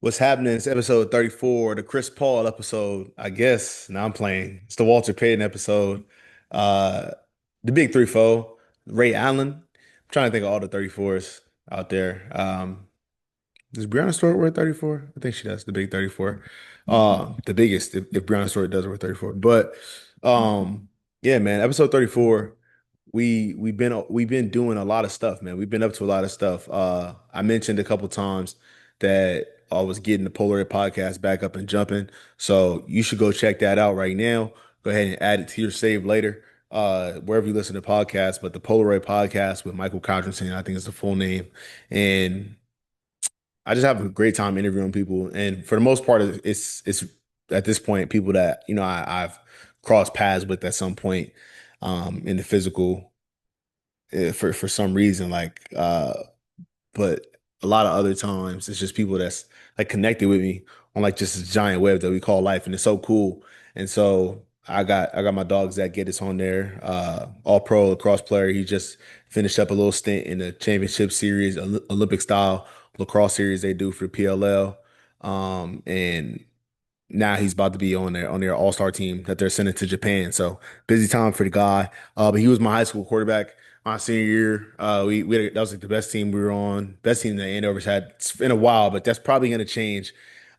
What's happening? It's episode 34, the Chris Paul episode, I guess. Now I'm playing. It's the Walter Payton episode. Uh the big 3-4, Ray Allen. I'm trying to think of all the 34s out there. Does Brianna Stewart wear 34? I think she does, the big 34. The biggest if Brianna Stewart does wear 34. But yeah, man, episode 34. We've been doing a lot of stuff, man. We've been up to a lot of stuff. I mentioned a couple times that I was getting the Polaroid podcast back up and jumping. So you should go check that out right now. Go ahead and add it to your save later, wherever you listen to podcasts. But the Polaroid podcast with Michael Codrington, I think is the full name. And I just have a great time interviewing people. And for the most part, it's at this point, people that, I've crossed paths with at some point in the physical for some reason. But a lot of other times it's just people that's like connected with me on like just this giant web that we call life, and it's so cool. And so I got my dog Zach Geddes on there, all pro lacrosse player. He just finished up a little stint in the championship series, Olympic style lacrosse series they do for PLL. And now he's about to be on their all-star team that they're sending to Japan. So busy time for the guy. But he was my high school quarterback my senior year. That was like the best team we were on, best team that Andover's had in a while, but that's probably going to change.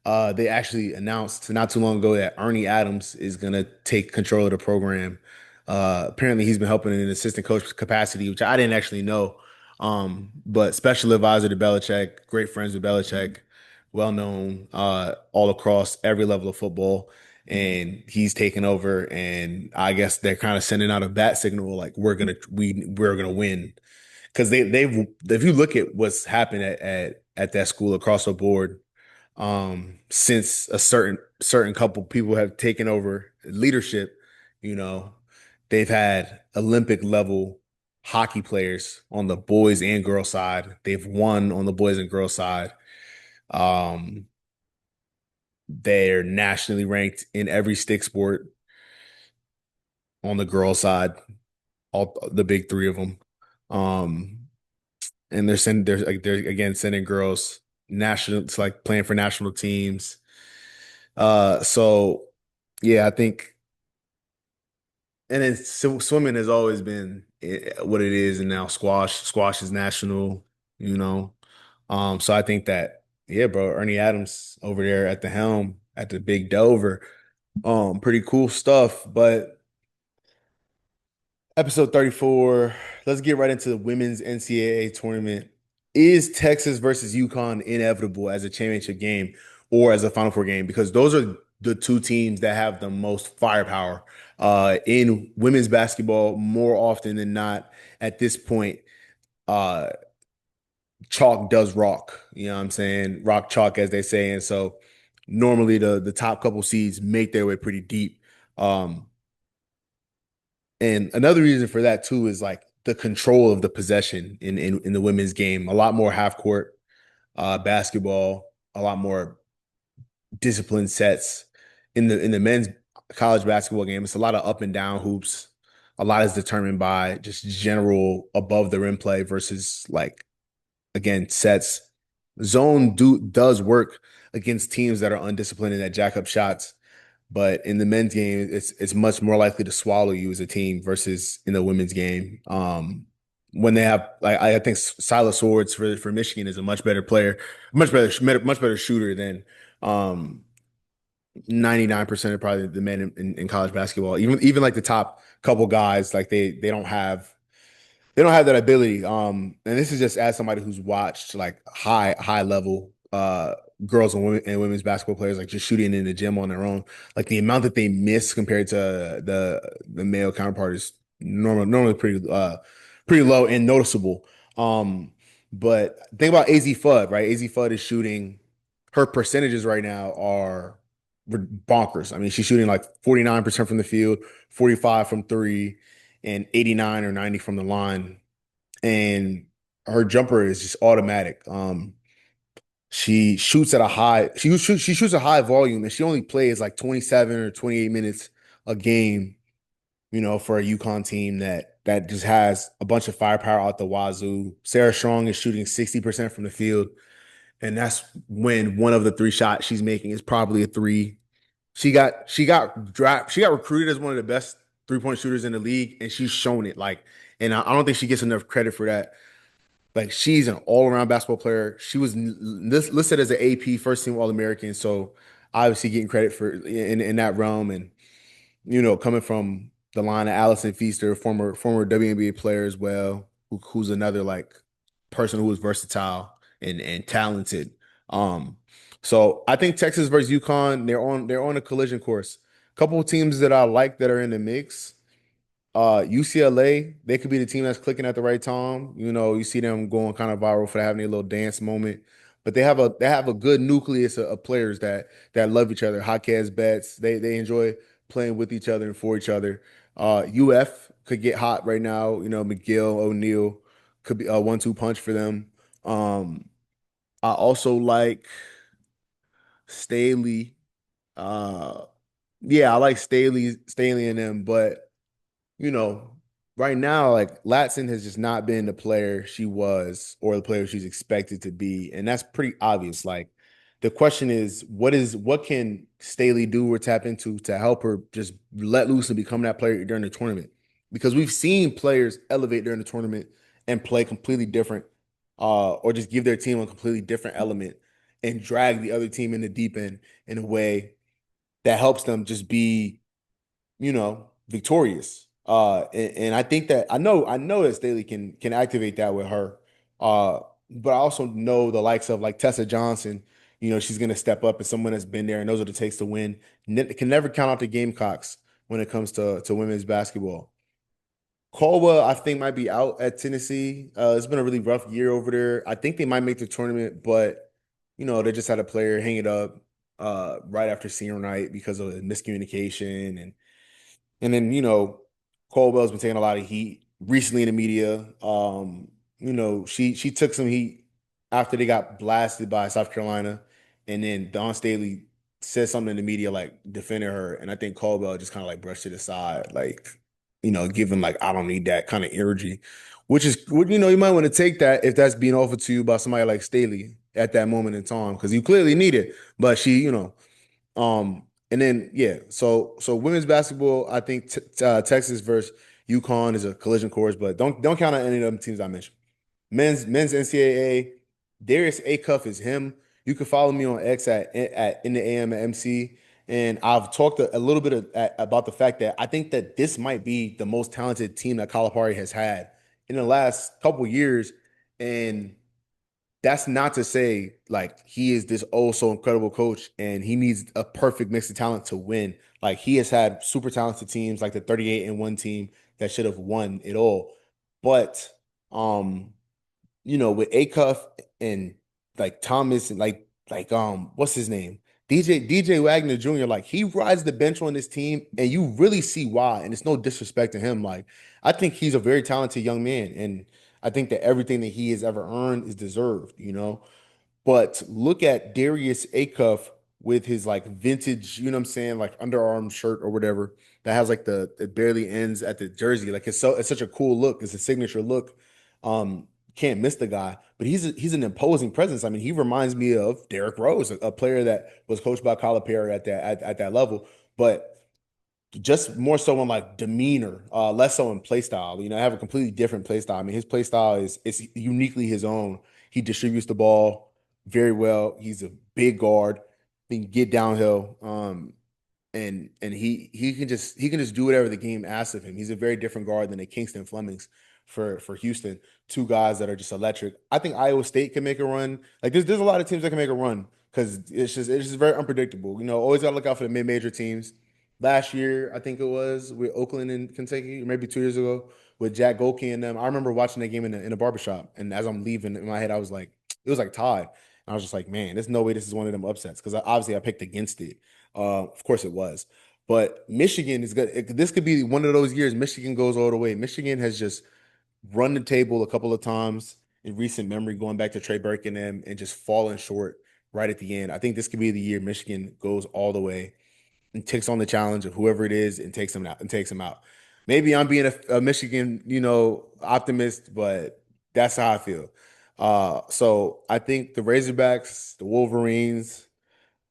They actually announced not too long ago that Ernie Adams is going to take control of the program. Apparently, he's been helping in an assistant coach capacity, which I didn't actually know. But special advisor to Belichick, great friends with Belichick, well known all across every level of football. And he's taken over, and I guess they're kind of sending out a bat signal like we're gonna win because they've if you look at what's happened at that school across the board, since a certain couple people have taken over leadership, you know, they've had Olympic level hockey players on the boys and girls side. They've won on the boys and girls side. Um, they're nationally ranked in every stick sport on the girls side, all the big three of them. Um, and they're again sending girls national to like playing for national teams. So yeah, I think, and then swimming has always been what it is, and now squash is national, you know. So I think that, yeah, bro, Ernie Adams over there at the helm at the Big Dover, pretty cool stuff. But episode 34, let's get right into the women's NCAA tournament. Is Texas versus UConn inevitable as a championship game or as a Final Four game? Because those are the two teams that have the most firepower in women's basketball more often than not at this point. Uh, Chalk does rock, you know what I'm saying? Rock chalk, as they say. And so normally the top couple seeds make their way pretty deep. Um, and another reason for that too is like the control of the possession in the women's game. A lot more half court basketball, a lot more disciplined sets. In the men's college basketball game, it's a lot of up and down hoops. A lot is determined by just general above the rim play versus like again sets. Does work against teams that are undisciplined and that jack up shots. But in the men's game, it's much more likely to swallow you as a team versus in the women's game. When they have like I think Silas Swords for Michigan is a much better player, much better shooter than 99% of probably the men in college basketball. Even like the top couple guys, like they don't have that ability. And this is just as somebody who's watched like high level girls and women's basketball players like just shooting in the gym on their own. Like the amount that they miss compared to the male counterpart is normally pretty low and noticeable. Um, but think about AZ Fudd, right? AZ Fudd is shooting her percentages right now are bonkers. I mean, she's shooting like 49% from the field, 45 from three, and 89 or 90 from the line. And her jumper is just automatic. She shoots at a high, she shoots a high volume, and she only plays like 27 or 28 minutes a game, for a UConn team that just has a bunch of firepower out the wazoo. Sarah Strong is shooting 60% from the field. And that's when one of the three shots she's making is probably a three. She got recruited as one of the best 3-point shooters in the league, and she's shown it. Like, and I don't think she gets enough credit for that. Like, she's an all-around basketball player. She was listed as an AP first team All-American, so obviously getting credit for in that realm. And coming from the line of Allison Feaster, former WNBA player as well, who's another like person who was versatile and talented. Um, so I think Texas versus UConn, they're on a collision course. Couple of teams that I like that are in the mix. UCLA, they could be the team that's clicking at the right time. You see them going kind of viral for having a little dance moment, but they have a good nucleus of players that love each other. Hot as bets. They enjoy playing with each other and for each other. UF could get hot right now. McGill, O'Neal could be a 1-2 punch for them. I also like Staley. Uh, yeah, I like Staley and them, but you know, right now, like Latson has just not been the player she was or the player she's expected to be. And that's pretty obvious. Like the question is, what can Staley do or tap into to help her just let loose and become that player during the tournament? Because we've seen players elevate during the tournament and play completely different, or just give their team a completely different element and drag the other team in the deep end in a way that helps them just be victorious. And I think that I know that Staley can activate that with her. But I also know the likes of like Tessa Johnson, she's gonna step up as someone that's been there and knows what it takes to win. Can never count out the Gamecocks when it comes to women's basketball. Caldwell, I think, might be out at Tennessee. It's been a really rough year over there. I think they might make the tournament, but they just had a player hang it up right after senior night because of miscommunication and then, Caldwell's been taking a lot of heat recently in the media. She took some heat after they got blasted by South Carolina. And then Dawn Staley said something in the media like defending her. And I think Caldwell just kind of like brushed it aside, like, giving like, I don't need that kind of energy, which is what you might want to take that if that's being offered to you by somebody like Staley at that moment in time, because you clearly need it. But and then yeah, so women's basketball, I think Texas versus UConn is a collision course, but don't count on any of them teams I mentioned. Men's NCAA, Darius Acuff is him. You can follow me on X at IntheAMMC, and I've talked a little bit about the fact that I think that this might be the most talented team that Calipari has had in the last couple years, and that's not to say like he is this oh so incredible coach and he needs a perfect mix of talent to win. Like he has had super talented teams like the 38-1 team that should have won it all. But with Acuff and like Thomas and what's his name? DJ Wagner Jr. Like he rides the bench on this team and you really see why. And it's no disrespect to him. Like I think he's a very talented young man and I think that everything that he has ever earned is deserved. But look at Darius Acuff with his like vintage, you know what I'm saying, like underarm shirt or whatever that has like it barely ends at the jersey. Like it's such a cool look. It's a signature look. Can't miss the guy, but he's an imposing presence. I mean, he reminds me of Derrick Rose, a player that was coached by Calipari at that level. But just more so in like demeanor, less so in play style. I have a completely different play style. I mean, his play style is uniquely his own. He distributes the ball very well. He's a big guard. He can get downhill. And he can just do whatever the game asks of him. He's a very different guard than a Kingston Flemings for Houston. Two guys that are just electric. I think Iowa State can make a run. Like there's a lot of teams that can make a run because it's just very unpredictable. Always gotta look out for the mid-major teams. Last year, I think it was with Oakland and Kentucky, or maybe 2 years ago with Jack Golke and them. I remember watching that game in a barbershop, and as I'm leaving in my head, I was like, it was like tied. And I was just like, man, there's no way this is one of them upsets because obviously I picked against it. Of course it was. But Michigan is good. This could be one of those years Michigan goes all the way. Michigan has just run the table a couple of times in recent memory, going back to Trey Burke and them, and just falling short right at the end. I think this could be the year Michigan goes all the way and takes on the challenge of whoever it is and takes them out. Maybe I'm being a Michigan, optimist, but that's how I feel. So I think the Razorbacks, the Wolverines,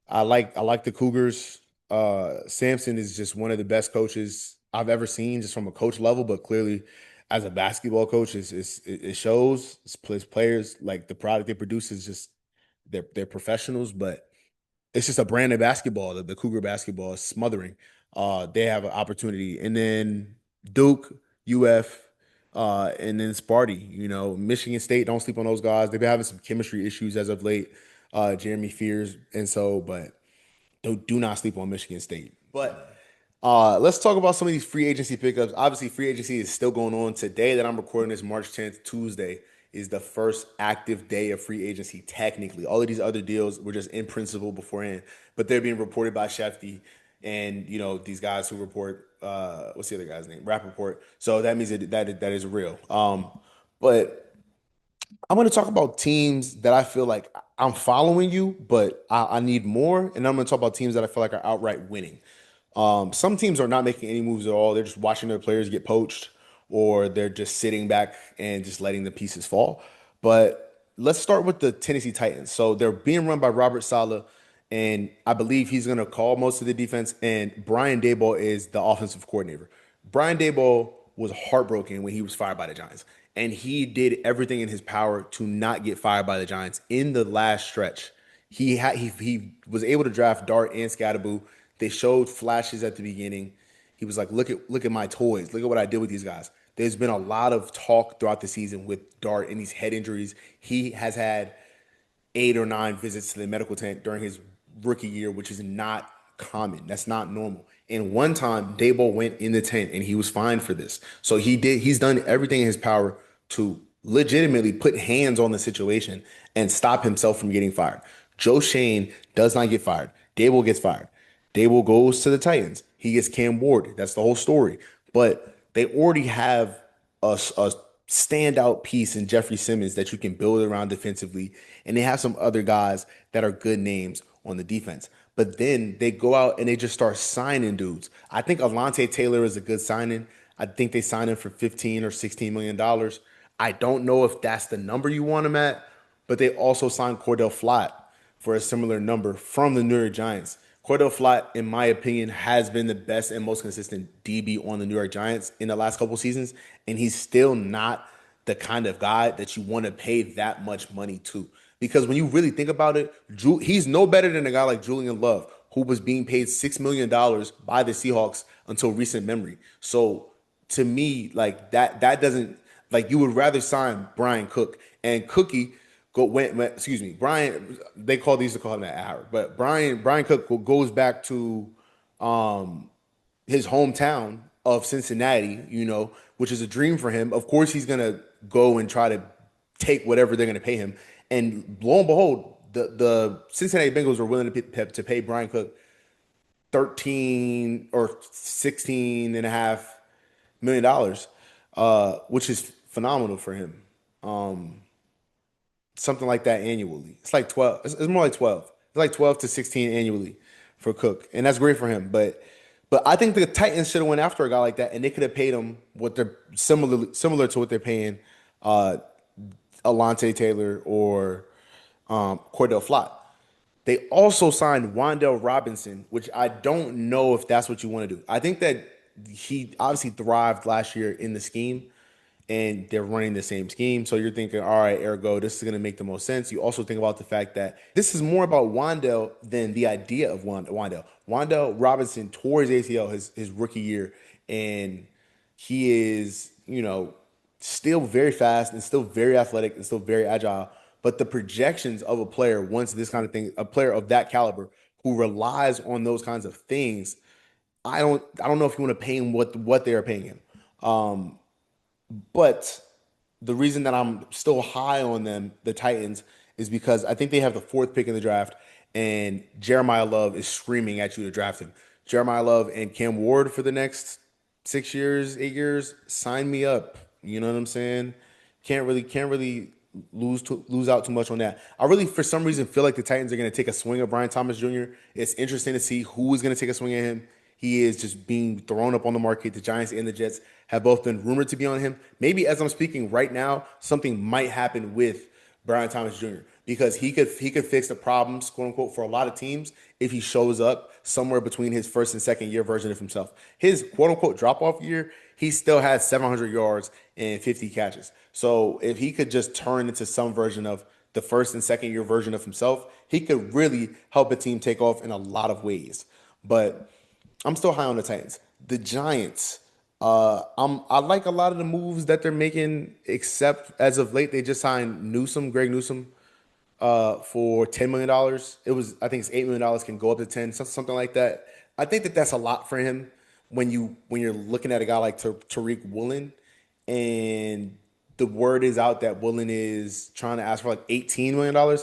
I like the Cougars. Sampson is just one of the best coaches I've ever seen, just from a coach level, but clearly as a basketball coach, it shows. His players, like the product they produce is just they're professionals, but it's just a brand of basketball that the Cougar basketball is smothering. They have an opportunity, and then Duke, UF, and then Sparty. Michigan State. Don't sleep on those guys. They've been having some chemistry issues as of late. Jeremy Fears, and so, but do not sleep on Michigan State. But let's talk about some of these free agency pickups. Obviously, free agency is still going on today that I'm recording this March 10th, Tuesday, is the first active day of free agency technically. All of these other deals were just in principle beforehand, but they're being reported by Shefty and these guys who report what's the other guy's name? Rappaport. So that means that is real. But I'm going to talk about teams that I feel like I'm following you, but I need more. And I'm going to talk about teams that I feel like are outright winning. Some teams are not making any moves at all. They're just watching their players get poached, or they're just sitting back and just letting the pieces fall. But let's start with the Tennessee Titans. So they're being run by Robert Saleh, and I believe he's going to call most of the defense. And Brian Daboll is the offensive coordinator. Brian Daboll was heartbroken when he was fired by the Giants, and he did everything in his power to not get fired by the Giants in the last stretch. He was able to draft Dart and Scatterboo. They showed flashes at the beginning. He was like, look at my toys. Look at what I did with these guys. There's been a lot of talk throughout the season with Dart and these head injuries. He has had 8 or 9 visits to the medical tent during his rookie year, which is not common. That's not normal. And one time, Daboll went in the tent and he was fined for this. So he's done everything in his power to legitimately put hands on the situation and stop himself from getting fired. Joe Shane does not get fired. Daboll gets fired. Daboll goes to the Titans. He gets Cam Ward. That's the whole story. But they already have a standout piece in Jeffrey Simmons that you can build around defensively. And they have some other guys that are good names on the defense. But then they go out and they just start signing dudes. I think Alontae Taylor is a good signing. I think they signed him for 15 or 16 million dollars. I don't know if that's the number you want him at, but they also signed Cordell Flott for a similar number from the New York Giants. Cordell Flott, in my opinion, has been the best and most consistent DB on the New York Giants in the last couple seasons, and he's still not the kind of guy that you want to pay that much money to. Because when you really think about it, he's no better than a guy like Julian Love, who was being paid $6 million by the Seahawks until recent memory. So to me, like that doesn't, like, you would rather sign Brian Cook, and Cookie excuse me, Brian, they call him that Howard, but Brian Cook goes back to his hometown of Cincinnati, which is a dream for him. Of course, he's gonna go and try to take whatever they're gonna pay him. And lo and behold, the Cincinnati Bengals were willing to pay Brian Cook 13 or 16.5 million dollars, which is phenomenal for him. Something like that annually. It's like 12. It's more like 12. It's like 12 to 16 annually for Cook. And that's great for him. But I think the Titans should have went after a guy like that, and they could have paid him what they're similar to what they're paying Alontae Taylor or Cordell Flott. They also signed Wandale Robinson, which I don't know if that's what you want to do. I think that he obviously thrived last year in the scheme, and they're running the same scheme. So you're thinking, all right, ergo, this is going to make the most sense. You also think about the fact that this is more about Wandale than the idea of Wandale. Wandale Robinson tore his ACL his rookie year, and he is, still very fast and still very athletic and still very agile. But the projections of a player, once this kind of thing, a player of that caliber who relies on those kinds of things, I don't know if you want to pay him what they are paying him. But the reason that I'm still high on them, the Titans, is because I think they have the 4th pick in the draft, and Jeremiah Love is screaming at you to draft him. Jeremiah Love and Cam Ward for the next 6 years, 8 years, sign me up. You know what I'm saying? Can't really lose out too much on that. I really, for some reason, feel like the Titans are going to take a swing at Brian Thomas Jr. It's interesting to see who is going to take a swing at him. He is just being thrown up on the market. The Giants and the Jets have both been rumored to be on him. Maybe as I'm speaking right now, something might happen with Brian Thomas Jr. because he could fix the problems, quote unquote, for a lot of teams if he shows up somewhere between his first and second year version of himself. His quote unquote drop off year, he still had 700 yards and 50 catches. So if he could just turn into some version of the first and second year version of himself, he could really help a team take off in a lot of ways. But I'm still high on the Titans. The Giants, I like a lot of the moves that they're making, except as of late, they just signed Greg Newsom, for $10 million. It was, I think it's $8 million, can go up to 10, something like that. I think that that's a lot for him when you're looking at a guy like Tariq Woolen, and the word is out that Woolen is trying to ask for like $18 million.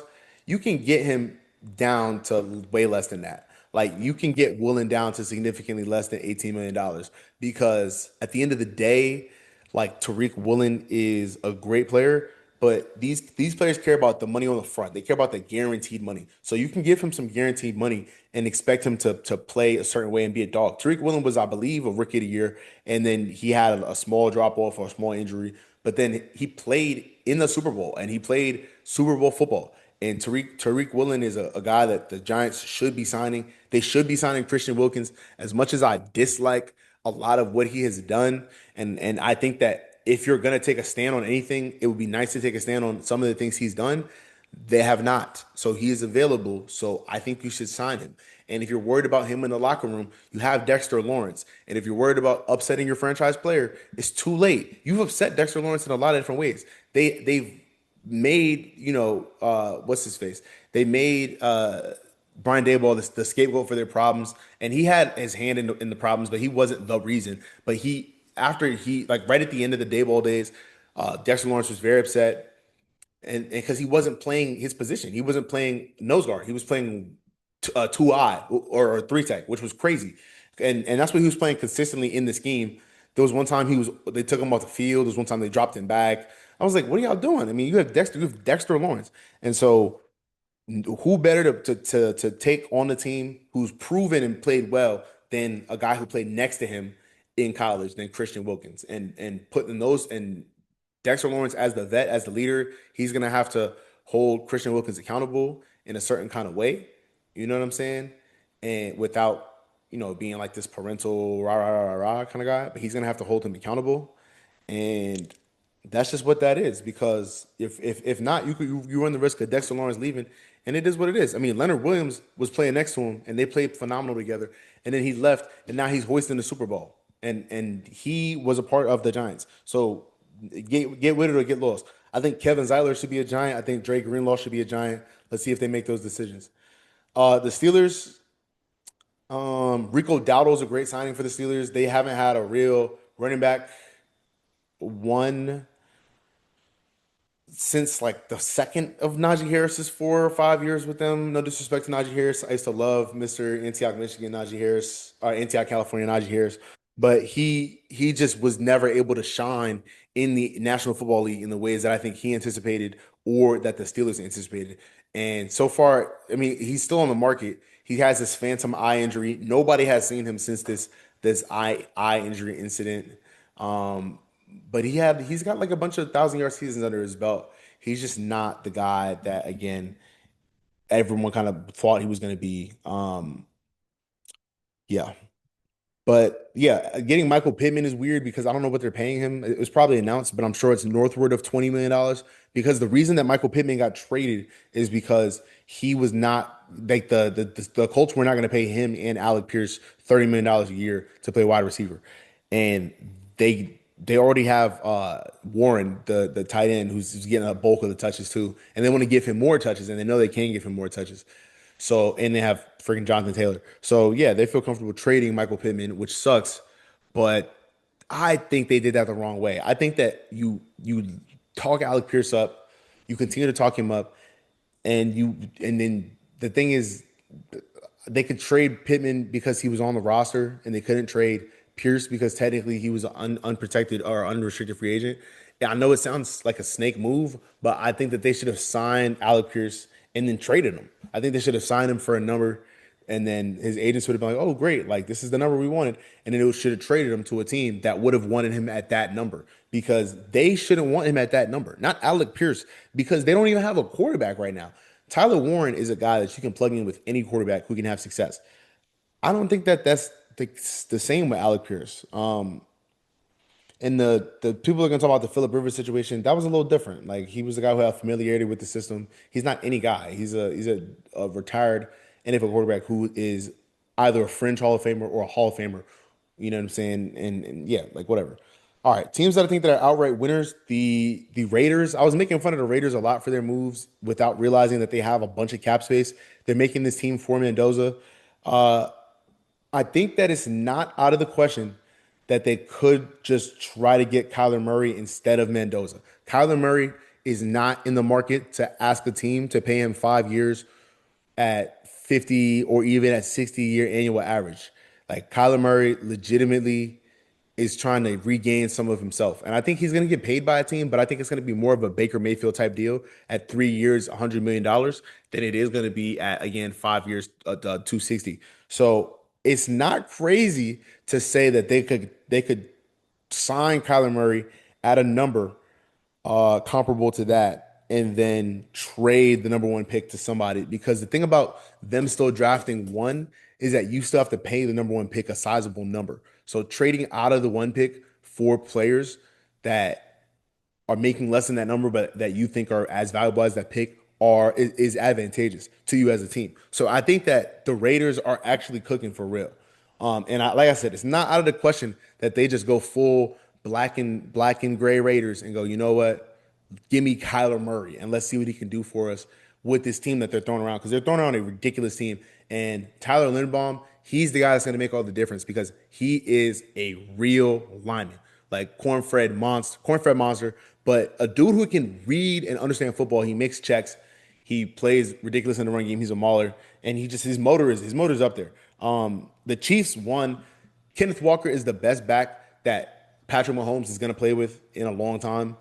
You can get him down to way less than that. Like you can get Woolen down to significantly less than $18 million because at the end of the day, like Tariq Woolen is a great player, but these players care about the money on the front. They care about the guaranteed money. So you can give him some guaranteed money and expect him to play a certain way and be a dog. Tariq Woolen was, I believe, a rookie of the year, and then he had a small drop off or a small injury, but then he played in the Super Bowl and he played Super Bowl football. And Tariq Woolen is a guy that the Giants should be signing. They should be signing Christian Wilkins. As much as I dislike a lot of what he has done, and I think that if you're gonna take a stand on anything, it would be nice to take a stand on some of the things he's done. They have not. So he is available. So I think you should sign him. And if you're worried about him in the locker room, you have Dexter Lawrence. And if you're worried about upsetting your franchise player, it's too late. You've upset Dexter Lawrence in a lot of different ways. They've made, what's his face? They made Brian Daboll the scapegoat for their problems, and he had his hand in the problems, but he wasn't the reason. But after he like right at the end of the Daboll days, Dexter Lawrence was very upset, and because he wasn't playing his position, he wasn't playing nose guard, he was playing two eye or three tech, which was crazy, and that's what he was playing consistently in the scheme. There was one time they took him off the field. There was one time they dropped him back. I was like, "What are y'all doing?" I mean, you have Dexter Lawrence, and so who better to take on the team who's proven and played well than a guy who played next to him in college than Christian Wilkins and putting those and Dexter Lawrence as the vet, as the leader, he's gonna have to hold Christian Wilkins accountable in a certain kind of way. You know what I'm saying? And without, being like this parental rah rah rah rah kind of guy, but he's gonna have to hold him accountable. And that's just what that is. Because if not, you run the risk of Dexter Lawrence leaving, and it is what it is. I mean, Leonard Williams was playing next to him, and they played phenomenal together. And then he left, and now he's hoisting the Super Bowl, and he was a part of the Giants. So get with it or get lost. I think Kevin Zeitler should be a Giant. I think Drake Greenlaw should be a Giant. Let's see if they make those decisions. The Steelers, Rico Dowdle's a great signing for the Steelers. They haven't had a real running back one since like the second of Najee Harris's 4 or 5 years with them. No disrespect to Najee Harris. I used to love Mr. Antioch, Michigan, Najee Harris, or Antioch, California, Najee Harris. But he just was never able to shine in the National Football League in the ways that I think he anticipated or that the Steelers anticipated. And so far, I mean, he's still on the market. He has this phantom eye injury. Nobody has seen him since this eye injury incident. Um, but he's got like a bunch of 1,000 yard seasons under his belt. He's just not the guy that again everyone kind of thought he was going to be. Yeah, but yeah, getting Michael Pittman is weird because I don't know what they're paying him. It was probably announced, but I'm sure it's northward of $20 million. Because the reason that Michael Pittman got traded is because he was not like the Colts were not going to pay him and Alec Pierce $30 million a year to play wide receiver, and they already have Warren, the tight end, who's getting a bulk of the touches too, and they want to give him more touches, and they know they can give him more touches. So, and they have freaking Jonathan Taylor. So, yeah, they feel comfortable trading Michael Pittman, which sucks. But I think they did that the wrong way. I think that you talk Alec Pierce up, you continue to talk him up, and then the thing is, they could trade Pittman because he was on the roster, and they couldn't trade Pierce because technically he was an unprotected or unrestricted free agent. Yeah, I know it sounds like a snake move, but I think that they should have signed Alec Pierce and then traded him. I think they should have signed him for a number, And then his agents would have been like, "Oh, great! Like this is the number we wanted." And then it should have traded him to a team that would have wanted him at that number because they shouldn't want him at that number. Not Alec Pierce because they don't even have a quarterback right now. Tyler Warren is a guy that you can plug in with any quarterback who can have success. I don't think that that's the same with Alec Pierce. And the people are gonna talk about the Philip Rivers situation. That was a little different. Like he was the guy who had familiarity with the system. He's not any guy. He's a retired NFL quarterback who is either a fringe Hall of Famer or a Hall of Famer. You know what I'm saying? And yeah, like whatever. All right, teams that I think that are outright winners. The Raiders. I was making fun of the Raiders a lot for their moves without realizing that they have a bunch of cap space. They're making this team for Mendoza. Uh, I think that it's not out of the question that they could just try to get Kyler Murray instead of Mendoza. Kyler Murray is not in the market to ask a team to pay him 5 years at 50 or even at 60-year annual average. Like Kyler Murray legitimately is trying to regain some of himself. And I think he's going to get paid by a team, but I think it's going to be more of a Baker Mayfield type deal at 3 years, $100 million than it is going to be at, again, 5 years, 260. So it's not crazy to say that they could sign Kyler Murray at a number comparable to that and then trade the number one pick to somebody. Because the thing about them still drafting one is that you still have to pay the number one pick a sizable number. So trading out of the one pick for players that are making less than that number, but that you think are as valuable as that pick is advantageous to you as a team. So I think that the Raiders are actually cooking for real. Like I said, it's not out of the question that they just go full black and gray Raiders and go, you know what? Give me Kyler Murray and let's see what he can do for us with this team that they're throwing around because they're throwing around a ridiculous team. And Tyler Linderbaum, he's the guy that's going to make all the difference because he is a real lineman, like cornfed monster, but a dude who can read and understand football. He makes checks. He plays ridiculous in the run game. He's a mauler, and his motor is up there. The Chiefs won. Kenneth Walker is the best back that Patrick Mahomes is going to play with in a long time.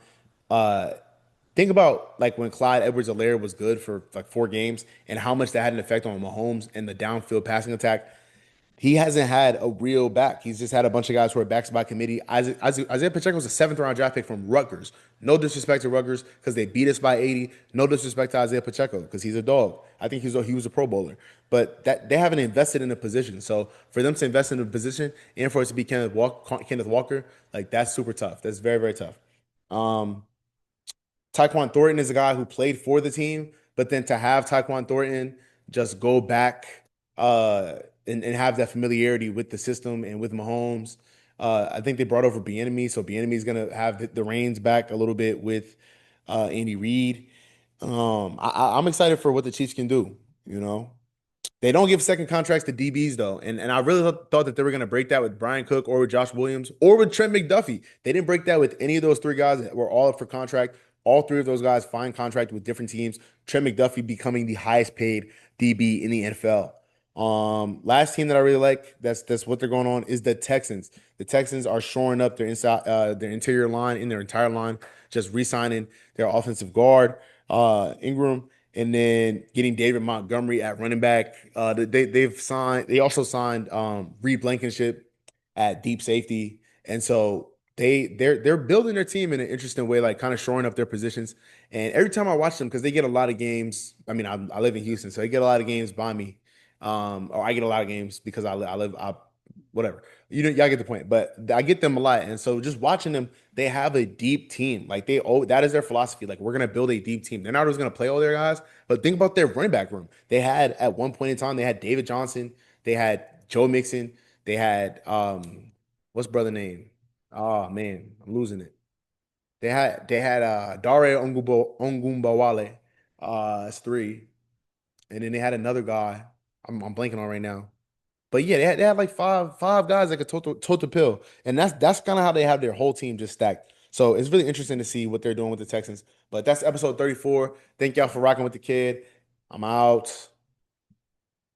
Uh, Think about like when Clyde Edwards-Helaire was good for like 4 games and how much that had an effect on Mahomes and the downfield passing attack. He hasn't had a real back. He's just had a bunch of guys who are backs by committee. Isaiah Pacheco was a seventh round draft pick from Rutgers. No disrespect to Rutgers because they beat us by 80. No disrespect to Isaiah Pacheco because he's a dog. I think he was a Pro Bowler. But that they haven't invested in a position. So for them to invest in a position and for it to be Kenneth Walker, like that's super tough. That's very, very tough. Um, Tyquan Thornton is a guy who played for the team, but then to have Tyquan Thornton just go back uh, and have that familiarity with the system and with Mahomes, I think they brought over Bieniemy, so Bieniemy is gonna have the reins back a little bit with Andy Reid. I'm excited for what the Chiefs can do. You know, they don't give second contracts to DBs though, and I really thought that they were going to break that with Brian Cook or with Josh Williams or with Trent McDuffie. They didn't break that with any of those three guys that were all up for contract. All three of those guys find contract with different teams. Trent McDuffie becoming the highest paid DB in the NFL. Last team that I really like, that's what they're going on is the Texans. The Texans are shoring up their interior line in their entire line, just re-signing their offensive guard, Ingram, and then getting David Montgomery at running back. They also signed Reed Blankenship at deep safety, and so they're building their team in an interesting way, like kind of shoring up their positions. And every time I watch them, because they get a lot of games. I mean, I live in Houston, so they get a lot of games by me, or I get a lot of games because whatever. Y'all get the point. But I get them a lot, and so just watching them, they have a deep team. Like that is their philosophy. Like we're gonna build a deep team. They're not just gonna play all their guys, but think about their running back room. They had at one point in time, they had David Johnson, they had Joe Mixon, they had what's brother name? Oh man, I'm losing it. They had Dare Ongumbawale, it's three, and then they had another guy. I'm blanking on right now. But yeah, they had like five guys that could total pill, and that's kind of how they have their whole team just stacked. So it's really interesting to see what they're doing with the Texans. But that's episode 34. Thank y'all for rocking with the kid. I'm out.